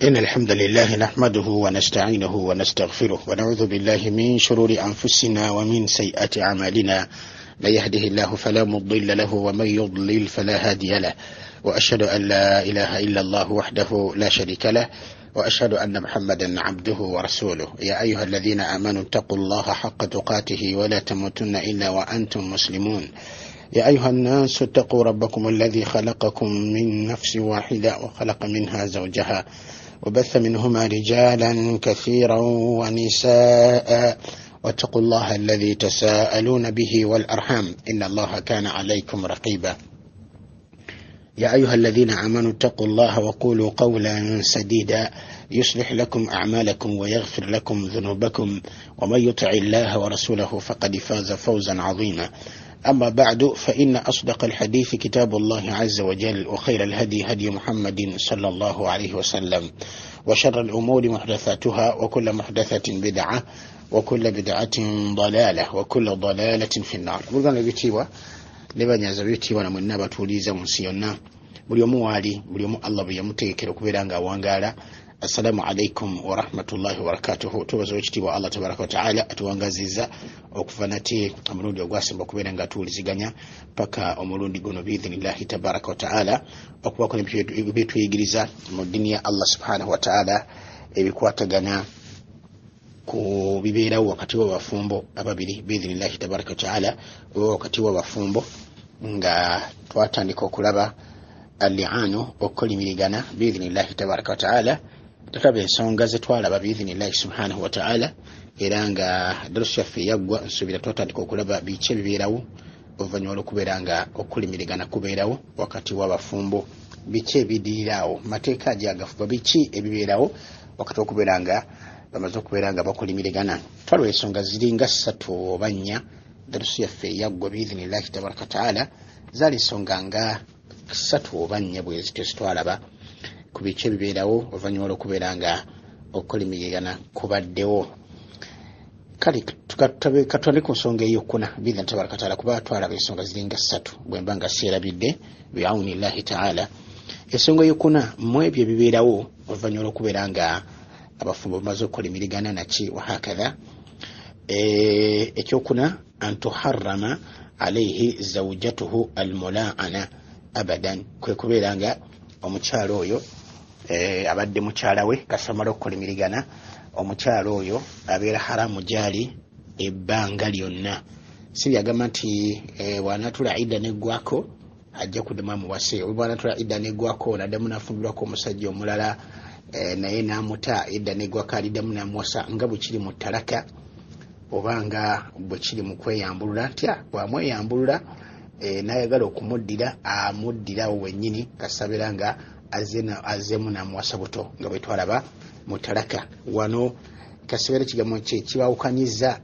إن الحمد لله نحمده ونستعينه ونستغفره ونعوذ بالله من شرور أنفسنا ومن سيئات أعمالنا. من يهده الله فلا مضل له ومن يضلل فلا هادي له، وأشهد أن لا إله إلا الله وحده لا شريك له، وأشهد أن محمدا عبده ورسوله. يا أيها الذين آمنوا اتقوا الله حق تقاته ولا تموتن إلا وأنتم مسلمون. يا أيها الناس اتقوا ربكم الذي خلقكم من نفس واحدة وخلق منها زوجها وبث منهما رجالا كثيرا ونساء، واتقوا الله الذي تساءلون به والأرحام إن الله كان عليكم رقيبا. يا أيها الذين آمنوا اتقوا الله وقولوا قولا سديدا يصلح لكم أعمالكم ويغفر لكم ذنوبكم، ومن يطع الله ورسوله فقد فاز فوزا عظيما. أما بعد، فإن أصدق الحديث كتاب الله عز وجل، وخير الهدي هدي محمد صلى الله عليه وسلم، وشر الأمور محدثاتها، وكل محدثة بدعة، وكل بدعة ضلالة، وكل ضلالة في النار. بلغنا بيتيوا لبنيا بيتيوا نمنا بتوليزا منسيونا بليومو والي بليومو الله بيمتكر كبيرانغا وانغالا. Assalamu alaikum wa rahmatullahi wa barakatuhu. Tubazo ekitiibwa Allah tabaraka wa ta'ala atuwangaziza okufanati omulundi ogwasemba okubeera nga tuwuliziganya paka omulundi guno biidhinillahi tabaraka wa ta'ala okubako nebituyigiriza mu ddiini ya Allah subhanahu wa ta'ala ebikwatagana ku bibeerawo wakati w'abafumbo ababiri biidhinillahi tabaraka wa ta'ala. Wakati w'abafumbo nga twatandika okulaba al-li'anu okulimirigana biidhinillahi tabaraka wa ta'ala. Tutaba ensonga zetwalaba biidhinillahi subhanahu wa ta'ala, era nga darusu yaffe yaggwa nsuubira twatandika okulaba biki ebibeerawo oluvannyuma lw'okubeera nga okulimirigana kubeerawo wakati w'abafumbo. Biki ebidirirawo, mateeka agagafuba, biki ebibeerawo wakati w'okubeera nga bamaze okubeera nga bakulimirigana. Twalaba ensonga ziringa 3 oba 4. Darusu yaffe yaggwa biidhinillahi tabaraka wa ta'ala zaali ensonga nga 3 oba 4 bwe zityo zitwalaba ku biki ebibeerawo oluvannyuma lw'okubeera nga okulimirigana kubaddewo. Kale katwale ku nsonga ey'okuna biidhinillahi tabaraka wa ta'ala, kuba twalaba ensonga ziringa 3 bwe mba nga seerabidde bi'awnillahi ta'ala. Ensonga ey'okuna mu ebyo ebibeerawo oluvannyuma lw'okubeera nga abafumbo bamaze okulimirigana naki wahakadha. Ekyokuna antuharrama alayhi zawjatuhu almulaana abadan, kwe kubeera nga omukyalo oyo abadde mukyala we kasamala okulimirigana, omukyalo oyo abeera haramu gyali ebbanga lyonna. Si byagamba nti bw'anaatula idda neggwako ajja kuddamu muwase, oba bw'anaatula idda neggwako naddamu nafumbirwako omusajja omulala naye n'amuta idda neggwako aliddamu namuwasa, nga bwe kiri mu talaka oba nga bwe kiri mu kweyambulula. Ntya bw'amweyambulula n'ayagala okumuddira amuddirawo wennyini kasabira nga azzeemu namuwasa buto, nga bwe twalaba mu talaka. Wano kaseera kigambo kye kibawukanyiza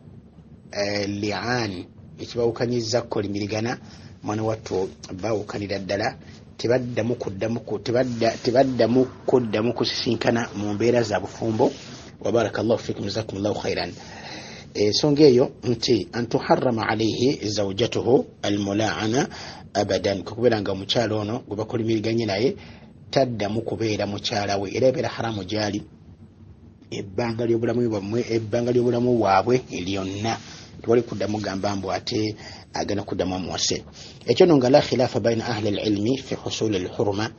li'an, ekibawukanyiza kulimirigana. Mwana wattu bawukanira ddala, tebaddamu kuddamu kusisinkana mu mbeera za bufumbo. Wa barakallahu fikum, jazakumullahu khairan. Ensonga eyo nti antuharrama alayhi zawjatuhu almulaana abadan, kubeera nga omukyalo ono gwe bakulimiriganye naye taddamu kubeera mukyala we, era ebeera haramu gyali ebbanga ly'obulamu bwabwe lyonna. Tewali kuddamu gamba mbu ate agenda kuddamu amuwase. Ekyo no nga la khilaafa baina ahli alilmi fi husuli alhurma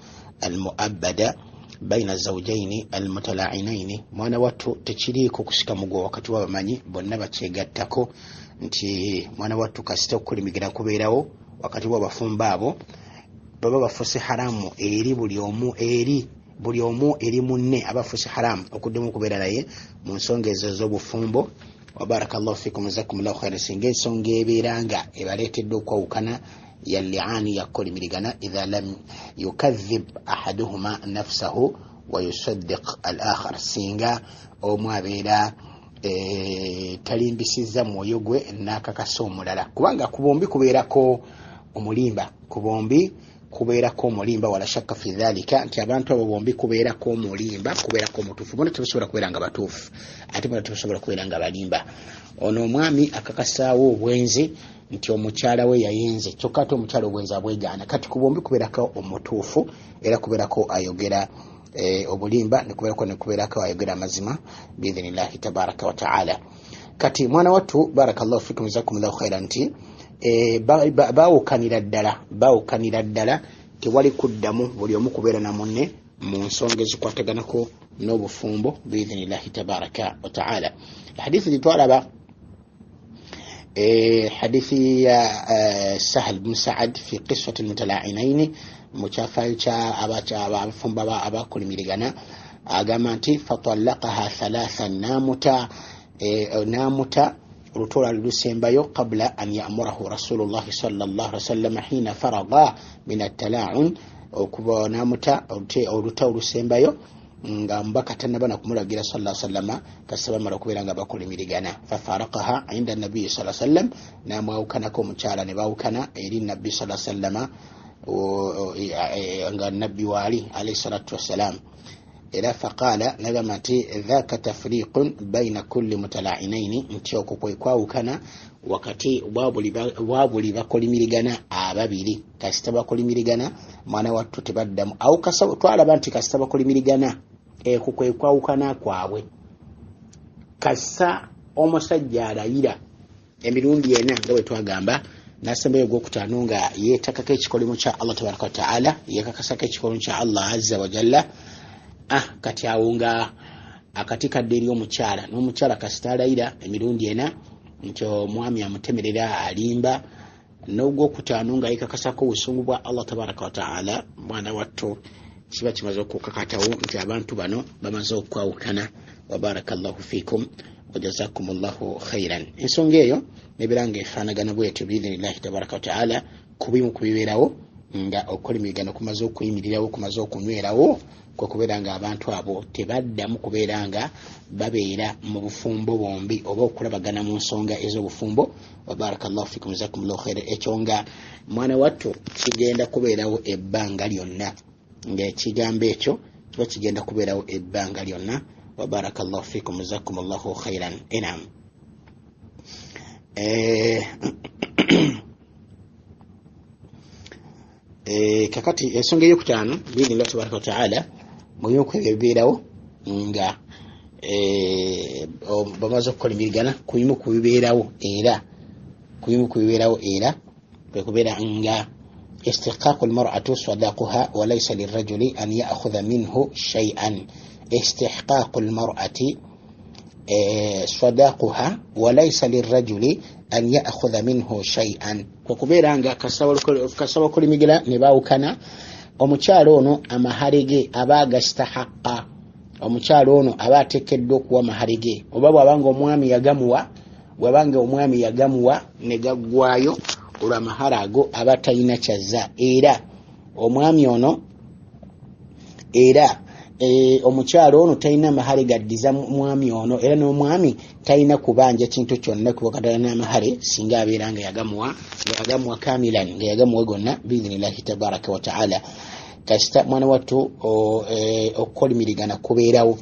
almuabbada baina zawjaini almutala'inaini. Mwana wattu tekiriiko kusika mugwa wakati w'abamanyi bonna bakyegattako nti mwana wattu kasita okulimigana kubeerawo wakati w'abafumbo abo baba bafuuse haramu eri buli omu eri munne abafuuse haramu okuddamu okubeera naye mu nsonga ezo ez'obufumbo. Wa barakallahu fikum, jazakumullahu khairan. Singa ensonga ebeera nga ebaleetedde okwawukana ya li'ani yakulimirigana, idha lam yukadhib ahaduhuma nafsahu wa yusaddiq al-akhar, singa omu abeera talimbisizza mwoyo gwe n'akakasa omulala, kubanga ku bombi kubeerako omulimba, wala shakka fi dhalika, nti abantu abo bombi kubeerako omulimba, kubeerako omutuufu. Bona tebasobola kubeera nga batuufu, ate bona tebasobola kubeera nga balimba. Ono omwami akakasaawo obwenzi nti omukyala we yayenze, kyokka ate omukyala obwenzi abwegaana. Kati ku bombi kubeerako omutuufu, era kubeerako ayogera obulimba nekubeera ko ayogera amazima biidhnillahi tabaraka wa taala. Kati mwana wattu barakallahu fikum jazakumullahu khairan nti baawukanira ddala tewali kuddamu buli omu kubeera na munne mu nsonga ezikwataganako n'obufumbo biidhnillahi tabaraka wa taala. Hadithi gitwalaba hadithi ya Sahal bin Sa'ad fi qissati almutala'inaini muchafayo cha abafumba abakulimirigana agamba nti fatallaqaha thalathan namuta rutola lusembayo qabla an ya'murahu rasulullah sallallahu alaihi wasallam hina faragha min at-tala'un okuba namuta oruta olusembayo nga mbaka tanabana kumulagira sallallahu alaihi wasallam kasaba mara kubera nga bakulimirigana fafaraqaha inda nabii sallallahu alaihi wasallam namwaukanako mukyala ne bawukana eri nabii sallallahu alaihi wasallam nga nabii wali alayhi salatu wassalam era faqala nagamati dhaka tafriqun baina kulli mutala'inaini ntioko kwawukana wakati wabuli bakulimirigana ababiri kasita bakulimirigana mwana wattu tebaddamu au kasaba twalaba nti kasita bakulimirigana kukwawukana kwabwe kasa omusajja alayira emirundi ena nga bwe twagamba nasembeyo gwokutaano nga yeetakako ekikolimo kya Allah tabaraka wa taala yekakasako ekikolimo kya Allah azza wa jalla kati awo nga akati kadde eri omukyala n'omukyala kasita alayira emirundi ena nti omwami amutemerera alimba n'ogwokutaano nga yekakasako obusungu bwa Allah tabaraka wa taala mwana wattu kiba kimaze okukakatawo nti abantu bano bamaze okwawukana. Wa barakallahu fikum wa jazakumullahu khairan. Ensonga eyo nebeera nga efaanagana bwetyo biidhnillahi tabaraka wa taala kubimu kubibeerawo nga okulimirigana kumaze okuyimirirawo kumaze okunywerawo kwekubeera nga abantu abo tebaddamu kubeera nga babeera mu bufumbo bombi oba okulabagana mu nsonga ez'obufumbo. Wa barakallahu fikum jazakumullahu khairan. Ekyo nga mwana wattu kigenda kubeerawo ebbanga lyonna ng'ekigambo ekyo kiba kigenda kubeerawo ebbanga lyonna. Wa barakallahu fikum jazakumullahu khairan. Enam kakati ensonga eyokutaano biidhnillahi tabaraka wa taala mubyoko ebyo bibeerawo nga bamaze okukolimiriragana kubimu kubibeerawo era kwekubeera nga استحقاق المرأة صداقها وليس للرجل أن يأخذ منه شيئا. استحقاق المرأة صداقها وليس للرجل أن يأخذ منه شيئا. وكبيرا أنك كسبب كل مجلا نباوكنا omukyalo ono amaharige abaga istahaqqa omukyalo ono abatekeddwa okuwa maharige oba bwabanga omwami yagamuwa ne gaggwayo olw'amahara ago aba talina kyazza era omwami ono omukyalo ono talina mahare gaddiza mwami ono era n'omwami talina kubanja kintu kyonna kubakatala n'amahare singa abeera nga yagamuwa kamilan nga yagamuwa gonna biidhnillahi tabaraka wa taala. Kasita mwana wattu okulimirigana kubeerawo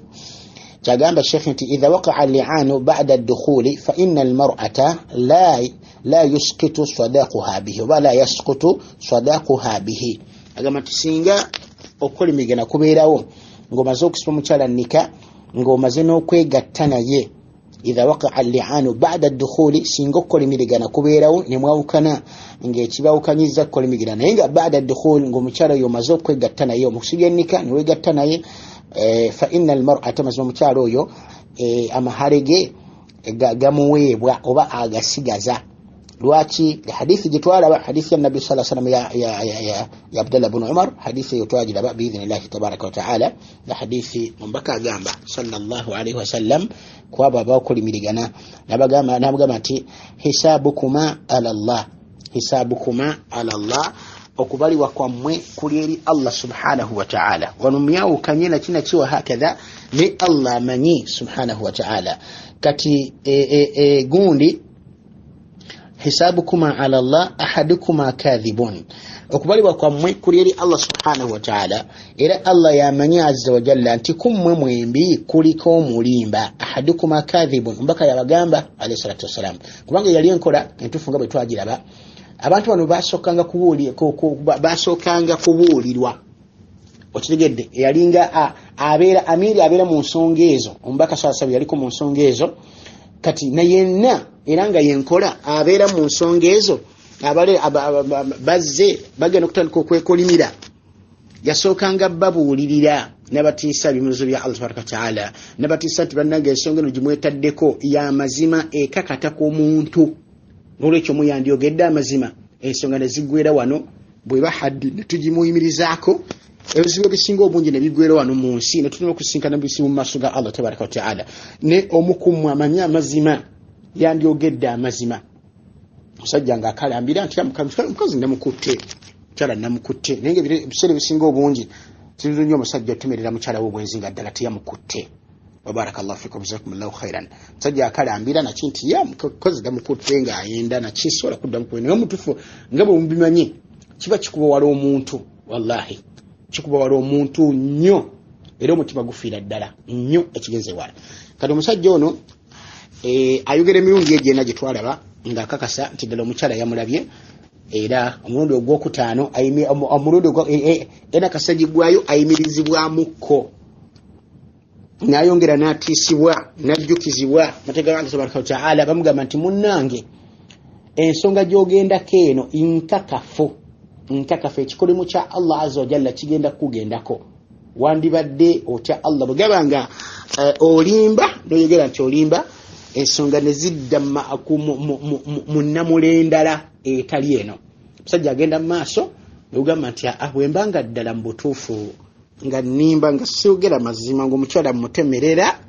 kyagamba Sheikh nti idha waqa'a al-li'anu ba'da ad-dukhuli fa inna al-mar'ata la yusqitu sadaquha bihi wa la yasqutu sadaquha bihi. Agamba tusinga okulimirigana kubeerawo ng'omaze okusiba mukyala nika ng'omaze n'okwegatta naye idha waqa'a al-li'anu ba'da ad-dukhuli singa okulimirigana kubeerawo ne mwawukana ng'ekibawukanyiza okulimirigana naye nga ba'da ad-dukhuli ng'omukyala oyo omaze okwegatta naye omusibye nika ne weegatta naye fa inna al-mar'ata mazima omukyala oyo amaharege gamuweebwa oba agasigaza. Lwaki hadithi gitwalaba hadithi ya Nabii sallallahu alaihi wasallam ya Abdullah ibn Umar hadithi yotwagiraba biidhnillahi tabaraka wa taala na hadithi mbaka agamba sallallahu alaihi wasallam kwaba bakulimirigana nabagamba nti hisabukuma ala Allah okubaliwa kwammwe kuli eri Allah subhanahu wa ta'ala wanumyawukanye na kina kiwa hakadha ni Allah amanyi subhanahu wa ta'ala. Kati gundi hisabukuma ala Allah ahadukuma kadhibun okubaliwa kwammwe kuli eri Allah subhanahu wa ta'ala era Allah yamanyi azza wa jalla nti kummwe mwembi kuliko omulimba ahadukuma kadhibun mbaka yabagamba alayhi salatu wassalam kubanga yali enkola entufu nga bwe twagiraba abantu bano basookanga kubuulirwa okitegedde yalinga abeera amiri abeera mu nsonga ezo omubaka sallallahu yaliko mu nsonga ezo kati na yenna era nga yenkola abeera mu nsonga ezo abale bazze bagenda okutandika okwekolimira yasookanga babuulirira nabatiisa bimuzo bya Allah tabaraka taala nabatiisa nti bannanga ensonga eno gimwetaddeko y'amazima ekakata k'omuntu n'olwekyo muyandyogedde amazima ensonga ne ziggwera wano bwe bahaddi ne tugimuyimirizaako ebizibu ebisinga obungi ne biggwera wano mu nsi ne tulina okusinkana bisibu mu maaso ga Allah tabaraka taala ne omukumu amanya amazima yandyogedde amazima musajja nga akalambira nti mukazi namukutte mukyala namukutte naye nga ebiseera ebisinga obungi kintu nnyo omusajja otumerera mukyala we bwenzi nga ddala teyamukutte wabarakallahu fikum jazakumullahu khairan musajja akalambira naki nti mukazi namukutte nga ayenda nakisobola kuddamu kuwe naye omutufu nga bwe mubimanyi kiba kikuba wala omuntu wallahi kikuba wala omuntu nnyo era omutima gufiira ddala nnyo ekigenze wala kati omusajja ono ayogera emirundi egyena gye twalaba ng'akakasa nti ddala omukyala yamulabye era omulundi ogwokutaano omulundi enakasagibwayo ayimirizibwamukko n'ayongera n'atiisibwa n'ajjukizibwa mateeka gange tabaraka wataala bamugamba nti munnange ensonga gy'ogendako eno nkakafu ekikolimu kya Allah azza wa jalla kigenda kugendako wandibadde otya Allah bwegaba nga olimba noyogera nti olimba ensonga ne zidda mu nnamulendala etali eno musajja agenda mu maaso negugamba nti bwembanga ddala mu butuufu nga nimba nga siogera mazima ng'omukyala mutemerera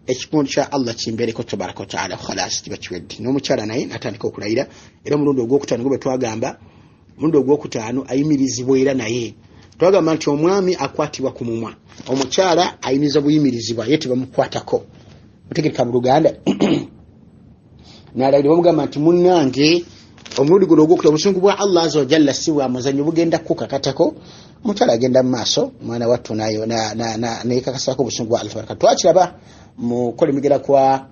ekipundu kya Allah kimbereko tabaraka wa taala khalas kiba kiwedde n'omukyala naye natandika okulayira era omulundi ogwokutaano gwe twagamba omulundi ogwokutaano ayimirizibwa era naye twagamba nti omwami akwatibwa ku mumwa omukyala ayimiriza buyimirizibwa ye tebamukwatako mutegereka mu Luganda nalayira bamugamba nti munnange omulundi guno ogwokutaano obusungu bwa Allah azza wa jalla si bwa muzannyo bugenda kukakatako omukyala agenda mu maaso mwana wattu nayo nekakasako obusungu bwa Allah tabaraka twakiraba mu kolimigera kwa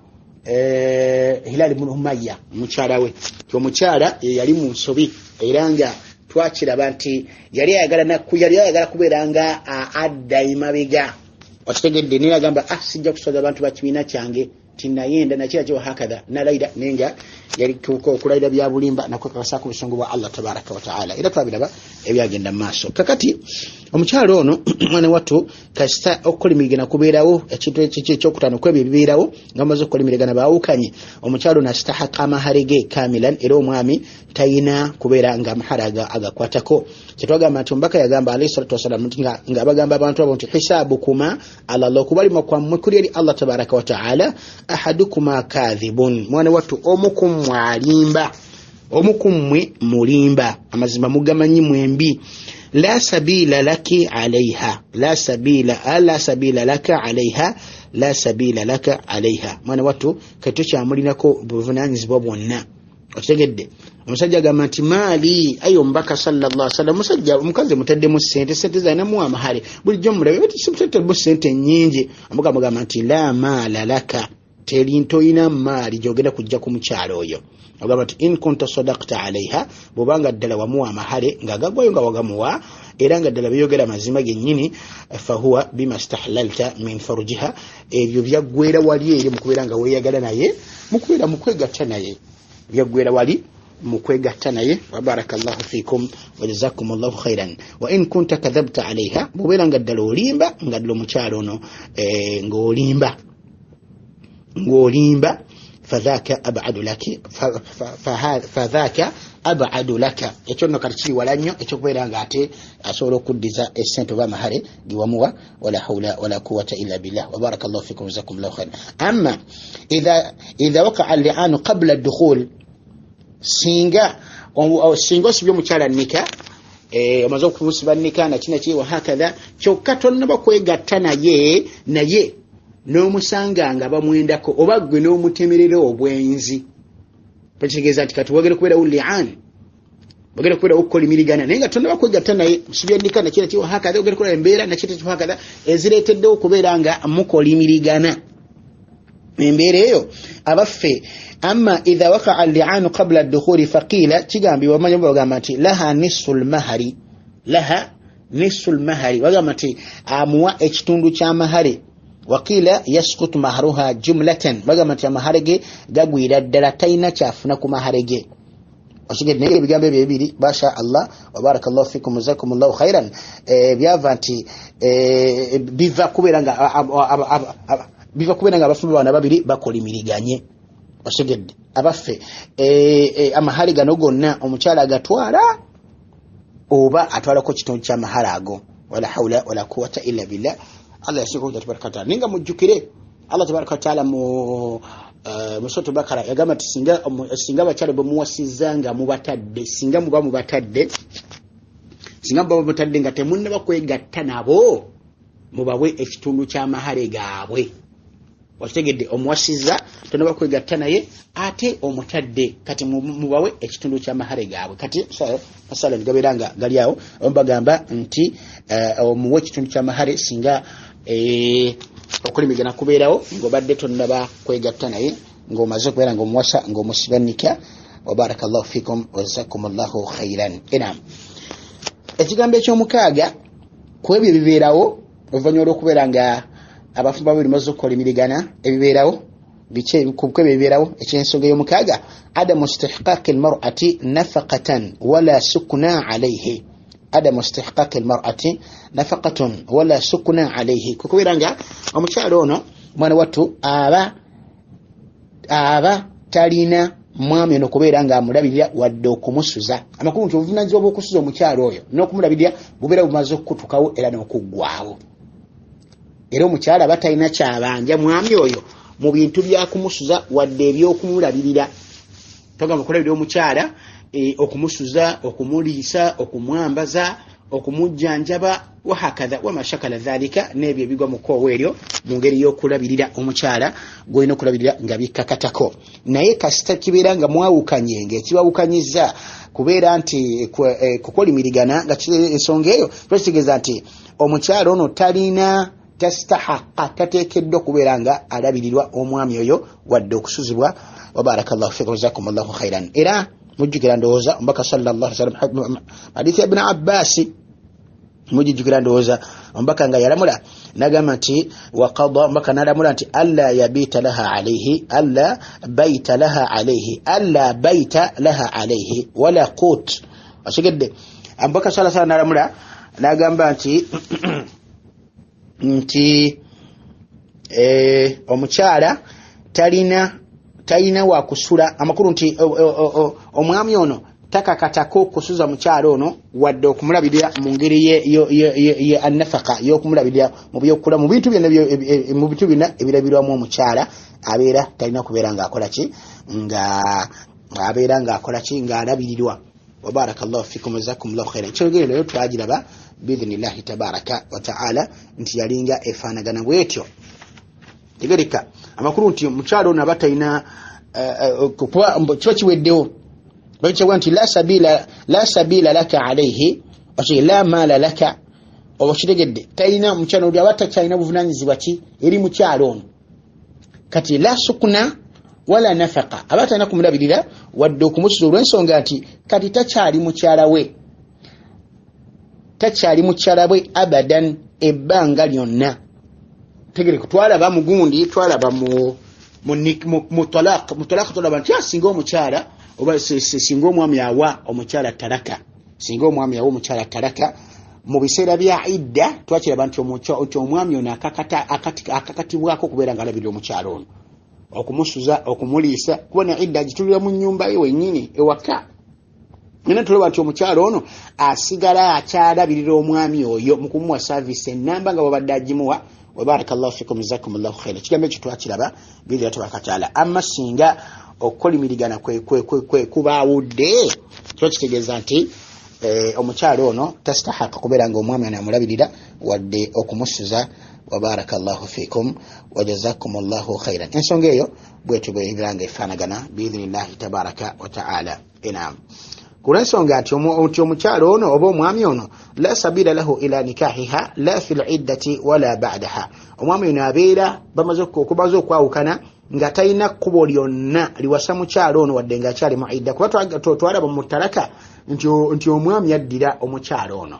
Hilal ibn Umayya mukyala we omukyala yali mu nsobi era nga twakiraba nti yali ayagala kubeera nga adda imabega okitegedde naye agamba sijja kusoza abantu bakibiina kyange tinayenda nakira kyo hakadha nalayira nenga yali kulayira bya bulimba nakwekakasako obusungu bwa Allah tabaraka wa taala era twabiraba ebyagenda mu maaso kakati omukyalo ono mwana wattu kasita okukolimigana kubeerawo ekintu ekyokutaano kwebyo ebibeerawo nga bamaze okukolimigana baawukanye omukyalo nastahaka amaharege kamilan era omwami tayina kubeera nga amaharaga agakwatako kyetwagamba nti omubaka yagamba alayhi salatu wasalamu nga abagamba abantu abo nti hisabukuma ala Allah okubalima kwammwe kuli eri Allah tabaraka wa taala ahadukuma kadhibun mwana wattu omukummwe alimba omukummwe mulimba amazima mugamanyi mwembi la sabila laki alaiha la sabila laka alaiha la sabila laka alaiha mwana wattu kato kyamulinako buvunanyizibwa bwonna okitegedde omusajja agamba nti maali ayo mbaka sallallahu alaihi wasallam musajja omukazi mutaddemu sente zalinamu amahale bulijjo mulabe simutaddemu sente nnyingi amugamba nti la maala laka terintoyina maali gyogenda kujja ku mukyalo oyo agamba nti in kunta sadaqta alaiha bwobanga ddala wamuwa amahale ng'agagwayo nga wagamuwa era nga ddala biyogera mazima gennyini fahuwa bima stahlalta min farujiha ebyo byaggwera wali eri mukubeera nga weeyagala naye mukubeera mukwegatta naye byaggwera wali mukwegatta naye wabarakallahu fikum wajazakumullahu khairan wa in kunta kadhabta alaiha bw'obeera nga ddala olimba nga ddala omukyalo ono ng'olimba fadhaka ab'adu laki fadhaka ab'adu laka ekyo nno kati kiri wala nnyo ekyokubeera nga ate asobola okuddiza essente oba amahale giwamuwa wala hawla wala quwwata illa billah wa barakallahu fikum jazakumullahu khairan amma idha waqa'a al-li'anu qabla ad-dukhul singa osibye omukyala nika omaze okumusiba nika nakinaki wa hakadha kyokka tonnaba kwegatta naye n'omusanga nga bamwendako oba gwe n'omutemerera obwenzi pakitegeeza nti kati wagera kubeera uli'an wagera kubeera okukolimiriragana naye nga tonnaba kwegatta naye musibye nika nakinaki wa hakadha wagera kubeera embeera nakinaki wa hakadha ezireeteddewo okubeera nga mukolimiriragana embeera eyo abaffe amma idha waqa'a al-li'anu qabla ad-dukhuli faqila kigambibwa manyo bagamba nti laha nisful mahari laha nisul mahari bagamba nti amuwa ekitundu kya mahari wakila yasqutu mahruha jumlatan bagamba nti amahare ge gagwira ddala tayina kyafuna ku mahare ge osigedde naye ebigambo ebyo ebibiri basha Allah wa barakallahu fikum jazakumullahu khairan byava nti biva kubeera nga abafumbo bana babiri bakolimiriganye osigedde abaffe amahari gano gonna omukyala agatwala oba atwalako kitundu kya mahari ago wala hawla wala quwwata illa billah Allah yashiko tabaraka taala ninga mujjukire Allah tabaraka taala mu Musoto Bakara yagamba ati singa bakyale bamuwasizanga mubatadde singa muba mubatadde nga temunne bakwegatta nabo mubawe ekitundu kya mahare gaabwe wategedde omuwasiza tonaba kwegatta naye ate omutadde kati mubawe ekitundu kya mahare gaabwe kati masala gaberanga gali awo ombagamba nti omuwe ekitundu kya mahare singa okulimigana kubeerawo ng'obadde tonnaba kwegatta naye ng'omaze okubeera ng'omuwasa ng'omusibanika wa barakallahu fikum wa jazakumullahu khairan. Ekigambo eky'omukaaga ku ebyo ebibeerawo oluvannyuma olw'okubeera nga abafumbo babiri bamaze okulimirigana ebibeerawo biki ku ebyo ebibeerawo eky'ensonga y'omukaaga adamu istihqaaqi almar'ati nafaqatan wala sukna alayhi عدم استحقاق المرأة نفقة ولا سكن عليه كوكويرانغا omukyalo ono mwana wattu aba talina mwami ono kubeera nga amulabirira wadde okumusuza amakulu nti obuvunaanyizibwa bw'okusuza omukyalo oyo n'okumulabirira bubeera bumaze okutukawo era n'okuggwawo era omukyala aba talina kyabanja mwami oyo mu bintu byakumusuza wadde ebyokumulabirira togamba okulabirira omukyala okumusuza okumuliisa okumwambaza okumujjanjaba wahakadha wamashakala dhalika n'ebyo ebigwa mu koowa eryo mu ngeri y'okulabirira omukyala gwolina okulabirira nga bikkakatako naye kasita kibeera nga mwawukanye ng'ekibawukanyiza kubeera nti kukolimirigana nga ensonga eyo twekitegeeza nti omukyala ono talina tastahaqa tateekeddwa okubeera nga alabirirwa omwami oyo wadde okusuzibwa wa barakallahu fikum jazakumullahu khairan. Era mujjukira ndowooza omubaka sallallahu alaihi wasallam hadithi ya ibn Abbas mujjukira ndowooza omubaka nga yalamula nagamba nti waqada omubaka nalamula nti alla yabita laha alayhi alla baita laha alayhi wala qut asigedde omubaka sallallahu alaihi wasallam nalamula nagamba nti omukyala talina wa kusula amakulu nti omwami ono takakatako kusuza mukyalo ono wadde okumulabirira mu ngeri ye annafaka y'okumulabirira mu byokula mu bintu byonna ebirabirwamu omukyala abeera talina kubeera ng'akola ki ng'alabirirwa wa barakallahu fikum jazakumullahu khairan. Kyogero leero twagiraba biidhnillahi tabaraka wa ta'ala nti yalinga efaanagana bwetyo tegereka amakulu nti omukyalo ono aba talina kiba kiweddewo bakitebwa nti la sabila laka alayhi la maala laka oba kitegedde talina omukyalo oli aba takyalina buvunaanyizibwa ki eri mukyalo ono kati la sukuna wala nafaqa aba talina kumulabirira wadde okumusuza olw'ensonga nti kati takyali mukyala bwe abadan ebbanga lyonna tegereka twalaba mugundi twalaba mu talaq tolaba nti asinga omukyala oba singa omwami awa omukyala talaka singa omwami awa omukyala talaka mu biseera bya idda twakiraba nti omwami ono akakatibwako okubeera nga alabirira omukyala ono okumusuza okumuliisa kubona idda agitulira mu nnyumba ye wennyini ewaka nena tulaba nti omukyala ono asigala akyalabirira omwami oyo mu kumuwa saavisi ennamba nga babadde agimuwa wa barakallahu fikum jazakumullahu khairan. Ekigambo ekyo twakiraba biidha tubakataala amma singa okukolimirigana kwe kubaawudde kiba kitegeeza nti omukyalo ono tastahaqa kubeera nga omwami ono amulabirira wadde okumusuza wa barakallahu fikum wa jazakumullahu khairan. Ensonga eyo bwetyo bwebiranga efaanagana biidhnillahi tabaraka wa ta'ala. Kulensonga nti omukyalo ono oba omwami ono la sabila lahu ila nikahiha la fil iddati wala ba'daha omwami ono abeera bamaze okwawukana nga talina kkubo lyonna liwasa mukyalo ono wadde nga akyali mu idda kuba twalaba mu talaka nti omwami yaddira omukyalo ono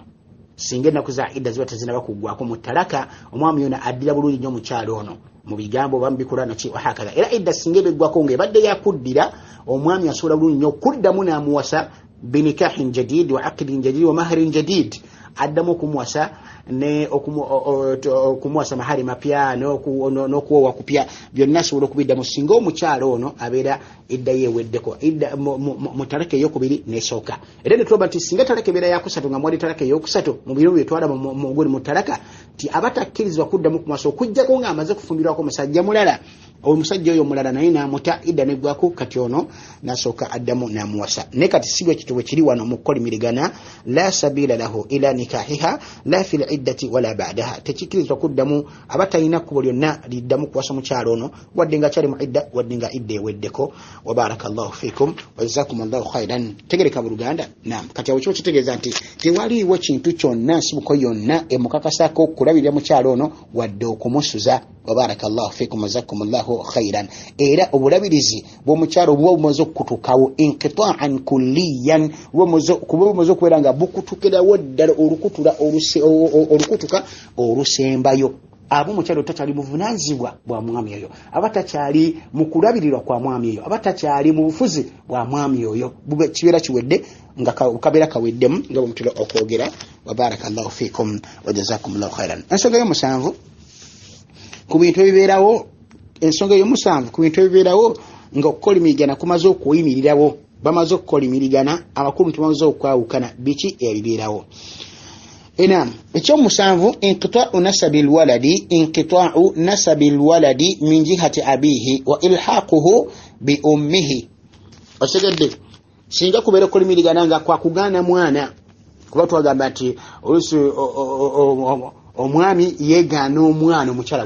singa ennaku za idda ziba tezinaba kuggwako mu talaka omwami yona addira bulungi nnyo mukyalo ono mu bigambo bambikula naki wahakaza era idda singa ebiggwako ng'ebadde yakuddira omwami asobola bulungi nnyo okuddamu n'amuwasa binikahin jadid wa aqdin jadid wa mahrin jadid addamu okumuwasa ne okumuwasa mahari mapya n'okuwowa kupya byonna asobola okubiddamu singa omukyalo ono abeera idda yeeweddeko idda mu talaka eyokubiri nesooka era ne tuloba nti singa talaka ebeera yakusatu nga mwali talaka eyokusatu mu biro byetwala mu talaka ti aba takkirizibwa kuddamu kumwasa okuggyako ng'amaze kufumbirwako omusajja mulala omusajja oyo mulala naye n'amuta idda neggwako kati ono n'asooka addamu n'amuwasa naye kati si bwe kitwe kiri wano mu kukolimirigana la sabila lahu ila nikahiha la fi liddati wala ba'daha tekikkirizibwa kuddamu aba talina kkubo lyonna liddamu kuwasa mukyalo ono wadde nga akyali mu idda wadde nga idda eweddeko wa barakallahu fikum wa jazakumullahu khairan tegereka mu Luganda naam kati awo kiba kitegeeza nti tewaliiwo kintu kyonna nsibuko yonna emukakasako kulabirira mukyalo ono wadde okumusuza wa barakallahu fikum wa jazakumullahu khairan era obulabirizi bw'omukyalo buba bumaze okukutukawo inqita'an kulliyan bumaze okubeera nga bukutukirawo ddala olukutuka olusembayo abo mukyalo takyali muvunaanizibwa bwa mwami oyo aba takyali mu kulabirirwa kwa mwami oyo aba takyali mu bufuzi bwa mwami oyo kibeera kiwedde nga kabeera kaweddemu nga bwemutera okwogera wa barakallahu fikum wa jazakumullahu khairan ensonga y'omusanvu ku bintu ebibeerawo nga okukolimigana kumaze okuyimirirawo bamaze okukolimigana abakulu tubamaze okwawukana biki ebibeerawo enam ekyomusanvu inqita'u nasabi alwaladi min jihati abihi wa ilhaquhu bi ummihi otegedde singa kubeera okukolimigana nga kwa kugaana mwana kuba twagamba nti oluusi omwami yeegaana omwana omukyala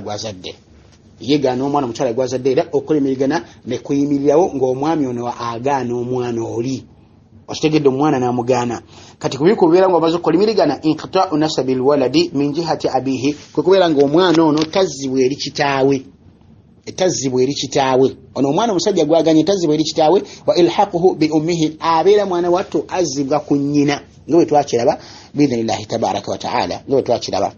gwazadde era okukolimigana ne kuyimirirawo ng'omwami ono agaana omwana oli otegedde omwana n'amugaana kati kubiku kubeera nga omaze okukolimigana inqita'u nasabi alwaladi min jihati abihi kwe kubeera nga omwana ono tazzibwa eri kitaawe ono omwana omusajja gwaganye tazzibwa eri kitaawe wa ilhaquhu bi ummihi abeera mwana watto azzibwa ku nnyina nga bwe twakiraba biidhnillahi tabaraka wa ta'ala nga bwe twakiraba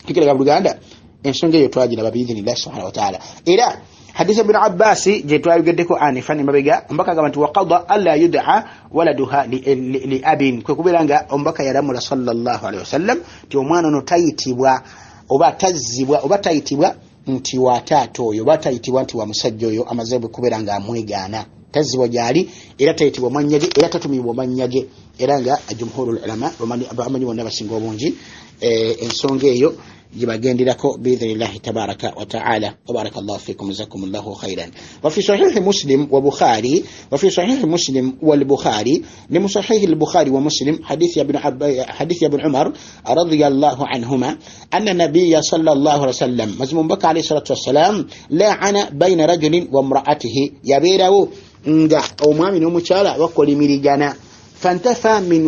tukiraga mu Luganda ensonga eyo twagiraba biidhnillahi subhanahu wa ta'ala era hadith ibn Abbas je twayogeddeko anifani mabega ombaka agamba nti waqada alla yud'a waladuha li abin kwe kubeera nga ombaka yalamula sallallahu alaihi wasallam ti omwana ono tayitibwa oba tazzibwa oba tayitibwa nti wa taata oyo oba tayitibwa nti wa musajja oyo amaze kubeera nga amwegaana tazzibwa gyali era tayitibwa mannya ge era tatumibwa mannya ge era nga jumhurul ulama bamanyi bonna basinga obungi ensonga eyo jibagendirako biidhnillahi tabaraka wa ta'ala wa barakallahu fikum jazakumullahu khairan wa fi sahih muslim wa bukhari wa fi sahih muslim wal bukhari li sahih al bukhari wa muslim hadith ibn umar radiyallahu anhuma anna nabiyya sallallahu alaihi wasallam mazmum baka alayhi salatu wassalam la'ana bayna rajulin wa imra'atihi yabirawo nga omwami n'omukyala bakolimirigana fantafa min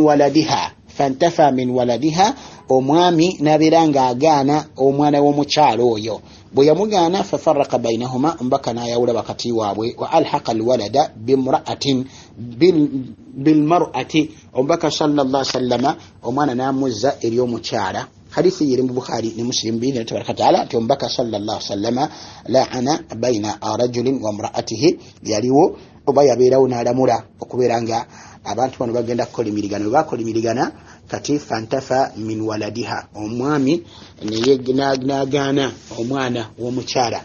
waladiha omwami nabeera nga agaana omwana w'omukyalo oyo bwe yamugaana fafarraqa bainahuma mbaka n'ayawula wakati waabwe wa alhaqa alwalada bilmar'ati ombaka sallallahu sallama omwana n'amuzza eri omukyala hadithi yiri mu Bukhari ne Muslim biidhni tabaraka ta'ala ti ombaka sallallahu sallama la'ana baina rajulin wa imra'atihi yaliwo oba yabeerawo n'alamula okubeera nga abantu bano bagenda kukolimigana bwe bakolimigana kati fantafa min waladiha omwami n'agaana omwana w'omukyala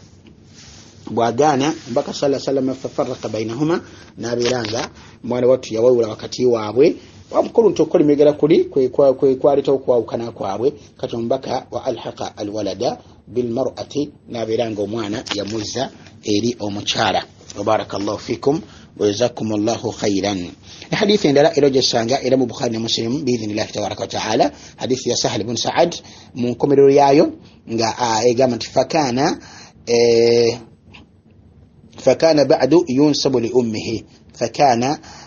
bw'agaana mbaka sallallahu alaihi wasallam fafarraqa bainahuma n'abeera nga mwana wattu yawawula wakati waabwe wamukulu nti okukolimigana kuli kwaleetawo okwawukana kwabwe kati ombaka wa alhaqa alwalada bilmar'ati n'abeera nga omwana yamuzza eri omukyala wabarakallahu fikum wa jazakumullahu khairan الحديث عندنا إلى جسانجا إلى مبخاري مسلم بإذن الله تبارك وتعالى حديث يا سهل بن سعد من كمل ريايو إجامة فكان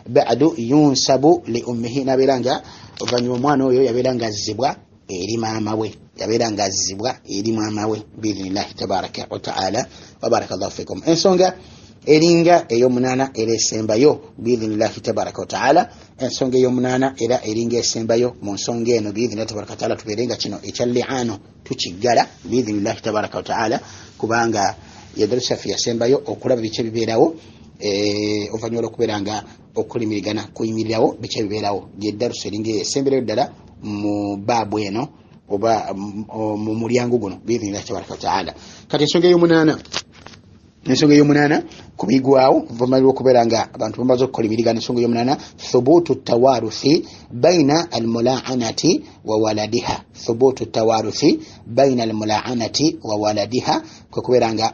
بعد ينسب لأمه نبيلانجا وفنيومانو يبيلانجا الزبوا eri maama we yabeera nga azibwa eri maama we biidhnillahi tabaraka wa ta'ala wa barakallahu fikum ensonga eringa ey'omunaana eresembayo biidhnillahi tabaraka wa ta'ala ensonga y'omunaana era eringa esembayo mu nsonga eno biidhinillahi tabaraka wataala tubeerenga kino ekya li'aano tukiggala biidhinillahi tabaraka wataala kubanga yadarusa ffe yasembayo okulaba biki ebibeerawo oluvannyuma lw'okubeera nga okulimirigana kuyimirirawo biki ebibeerawo yeddarusa eringa esemberayo ddala mu baabu eno oba mu mulyango guno biidhinillahi tabaraka wataala. Kati ensonga y'omunaana kubigwawo vamalira okubeera nga abantu bamaze okulimirigana. Ensonga y'omunaana thubutu tawaruthi baina almulaanati wa waladiha. Thubutu tawaruthi baina almulaanati wa waladiha kwekubeera nga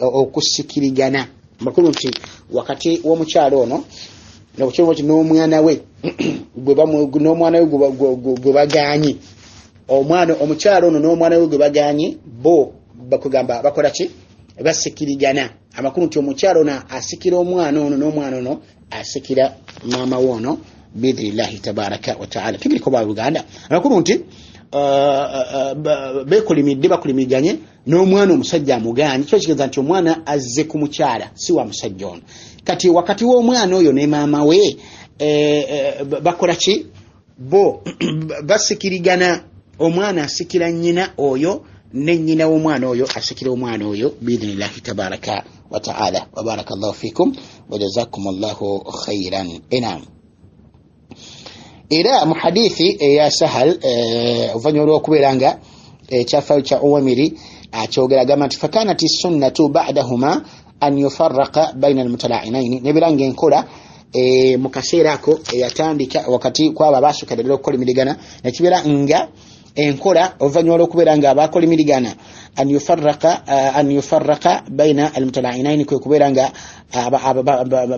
okusikirigana makulu nti wakati w'omukyalo ono n'omwana we gwe baganyi omukyalo ono n'omwana we gwe baganyi bo bakugamba bakola ki basikirigana amakulu nti omukyalo ono asikira omwana ono n'omwana ono asikira maama we ono biidhinillahi tabaraka wataala. Tugiriko ba Uganda amakulu nti bakulimiganye n'omwana omusajja amuganye kyo kigeza nti omwana azze ku mukyala si wa musajja ono. Kati wakati w'omwana oyo ne maama we bakola ki bo basikirigana omwana asikira nnyina oyo ne nnyina w'omwana oyo asikira omwana oyo biidhinillahi tabaraka wataala. Wa barakallahu fikum wa jazakumullahu khairan. Enam era mu hadithi ya Sahal oluvannyuma lw'okubeera nga ekyafaayo kya Uwamiri akyogera gamba nti fakanati sunnatu ba'dahuma an yufarraqa baina almutala'inaini nebiranga enkola mu kaseera ako eyatandika wakati kwabo abaasukka ddala okulimirigana nekibeera nga enkola oluvannyuma lw'okubeera nga abaakolimirigana an yufarraqa baina almutala'inaini kwe kubeera nga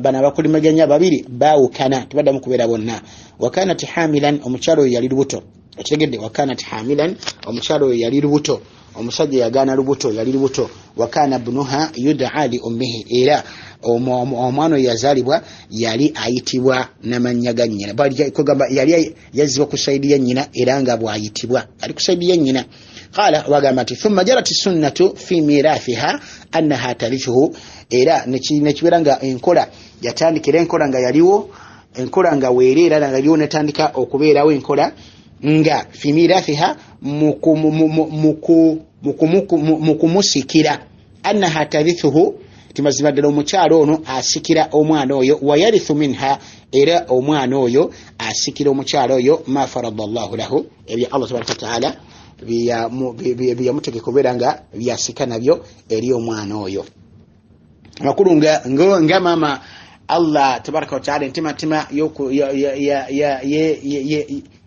bano abakolimaganya babiri baawukana tebaddamu kubeera bonna. Wakanat hamilan omukyalo oyo yali lubuto okitegedde. Wakanat hamilan omukyalo oyo yali lubuto omusajja yagaana lubuto yali lubuto. Wakana bunuha yud'a li ummihi era omwana oyo yazaalibwa yali ayitibwa n'amannya ga nnyina kugamba yali yazzibwa ku sayidi ya nnyina era nga bw'ayitibwa ali ku sayidi ya nnyina. Qala wagamba nti thumma jarat sunnatu fi mirathiha annaha tarithuhu era nekibeera nga enkola yatandikira enkola nga yaliwo enkola nga weerera nga yaliwo netandika okubeerawo enkola nga fi mirathiha mukumusikira annaha tarithuhu timazima ddala omukyalo ono asikira omwana oyo wayarithu minha era omwana oyo asikira omukyalo oyo ma farada Allahu lahu ebya Allah tabaraka wataala byamutegeka okubeera nga byasika nabyo eri omwana oyo. Amakulu nga maama Allah tabaraka wataala entemaatema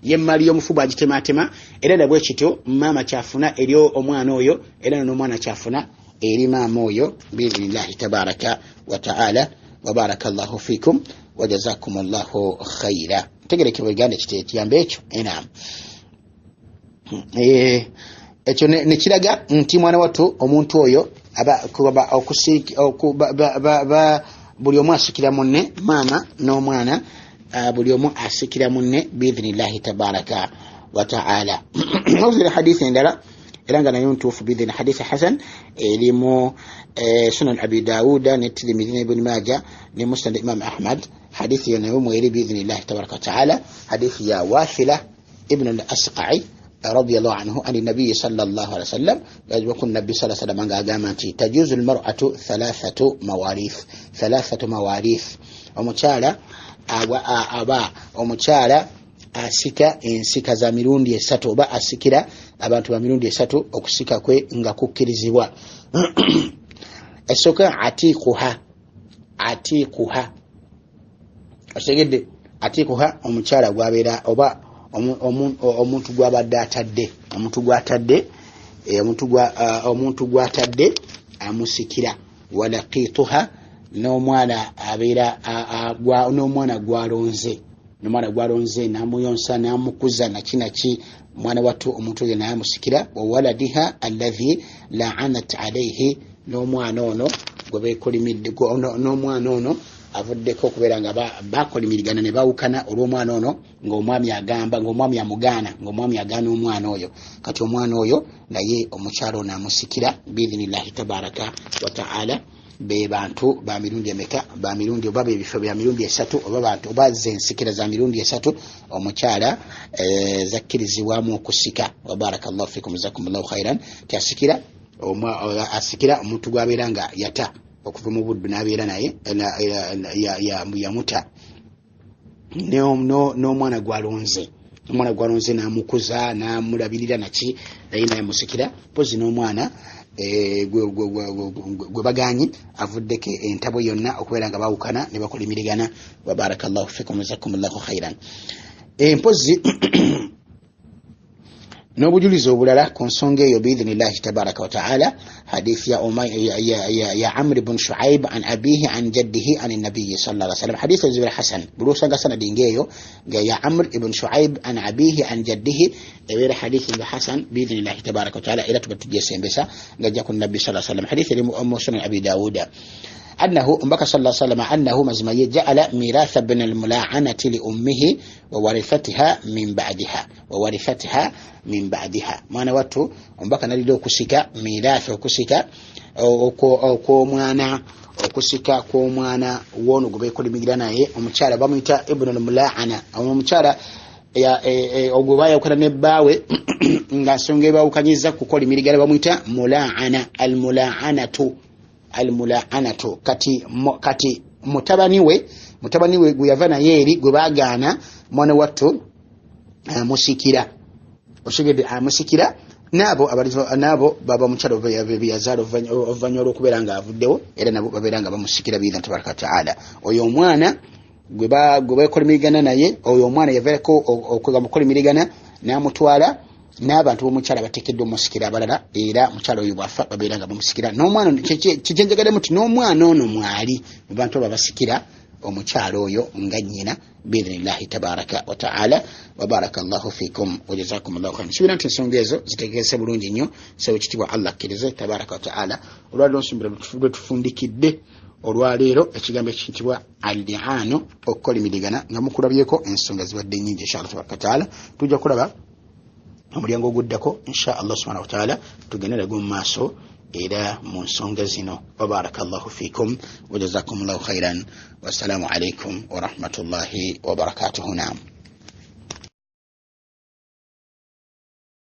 yemmali y'omufubu agitematema era nabwe kityo maama kyafuna eri omwana oyo era n'omwana kyafuna eri maama oyo biidhinillahi tabaraka wataala. Wa barakallahu fikum wa jazakumullahu khaira. Tegerekebwa Uganda kitiyamba ekyo. Enam ekyo nekiraga nti mwana wattu omuntu oyo buli omu asikira munne maama n'omwana buli omu asikira munne biidhinillahi tabaraka wataala. Ozira hadithi endala era nga nayo ntuufu biidhini hadithi hasan erimu sunan abi dawuda ne Tirmidhi ne ibn Majah ne musnad imam Ahmad. Hadithi nayo mweri biidhinillahi tabaraka wataala hadithi ya Wathila ibn al-Asqa'i رضي الله عنه عن النبي صلى الله عليه وسلم يقول النبي صلى الله عليه وسلم قال تجوز المرأة ثلاثة مواريث ومشارة ومشارة asika ensika za mirundi esatu oba asikira abantu ba mirundi esatu okusika kwe nga kukkirizibwa. Esooka atiikuha otegedde atiikuha omukyala gwabeera oba omuntu gwabadde atadde omuntu gwatadde amusikira. Walaqituha n'omwana abeera n'omwana gwalonze namuyonsa namukuza nakinaki mwana wattu omuntu oyo naye amusikira. Wawaladiha alladhi la'anat alayhi n'omwana ono gwe beekolimidde n'omwana ono avuddeko okubeera nga bakolimirigana ne bawukana olw'omwana ono ng'omwami agamba ng'omwami amugaana ng'omwami agaana omwana oyo. Kati omwana oyo naye omukyalo ono amusikira biidhinillahi tabaraka wataala. be bantu ba mirundi emeka ba mirundi oba ebifo bya mirundi esatu oba bantu oba zensikira za mirundi esatu omukyala zakkirizibwamu okusika wa barakallahu fikum jazakumullahu khairan tiasikira asikira omuntu gwabeera nga yata okuva mu buddu n'abeera naye yamuta n'omwana gwalonze n'amukuza n'amulabirira naki naye nayemusikira pozi n'omwana gwe baganyi avuddeko entabo yonna okubeera nga bawukana ne bakolimiriragana wa barakallahu fikum jazakumullahu khairan empozi n'obujulizi obulala ku nsonga eyo biidhnillahi tabaraka wataala hadithi ya Amr ibn Shu'aib an abihi an jaddihi an nabiyyi sallallahu alaihi wasallam hadithi zibira hasan bulusanga sanadi ngeyo ya Amr ibn Shu'aib an abihi an jaddihi ebera hadithi ya hasan biidhnillahi tabaraka wataala ila tubatuje sembesa ngajja ku nabiyyi sallallahu alaihi wasallam hadithi li Sunan Abi Dawud أنه أنبك صلى الله عليه وسلم أنه مزمي جعل ميراث بن الملاعنة لأمه وورثتها من بعدها ما نواتو أنبك نريدو كسيكا ميراث وكسيكا وكومانا okusika kw'omwana wono gwe beekolimirana naye omukyala bamuyita ibnu al-mulaana omukyala ogwe baayawukana ne bbaawe nga nsonga ebaawukanyiza kukolimirigana bamuyita mulaana almulaanatu kati mutabani we gwe yava naye eri gwe baagaana mwana wattu amusikira oshegedde amusikira nabo baba mukyalo byazaala oluvannyuma lw'okubeera nga avuddewo era nabo babeera nga bamusikira biidha tabaraka wataala oyo omwana gwe beekolimirigana naye oyo omwana yavaako okwega mukolimirigana n'amutwala n'abantu b'omukyala bateekeddwa omusikira abalala era mukyala oyo bwafa babeera nga bamusikira n'omwana kikyenjagadde muti n'omwana ono mwali mu bantu abo basikira omukyala oyo nga nnyina biidhnillahi tabaraka wataala wa barakallahu fikum wa jazakumullahu khairan nsubira nti ensonga ezo zitegeese bulungi nnyo sawe kitibwa Allah akkirize tabaraka wataala olwaliro nsumbira bwe tufundikidde olwaleero ekigambo ekiyitibwa al-li'aanu okukolimirigana nga mukulabyeko ensonga zibadde nnyingi inshallah tabaraka wataala tujja kulaba omulyango oguddako insha Allah subhanahu wa ta'ala tugendera mu maaso era mu nsonga zino wa barakallahu fikum wa jazakumullahu khairan wassalamu alaikum wa rahmatullahi wa barakatuhu. Naam.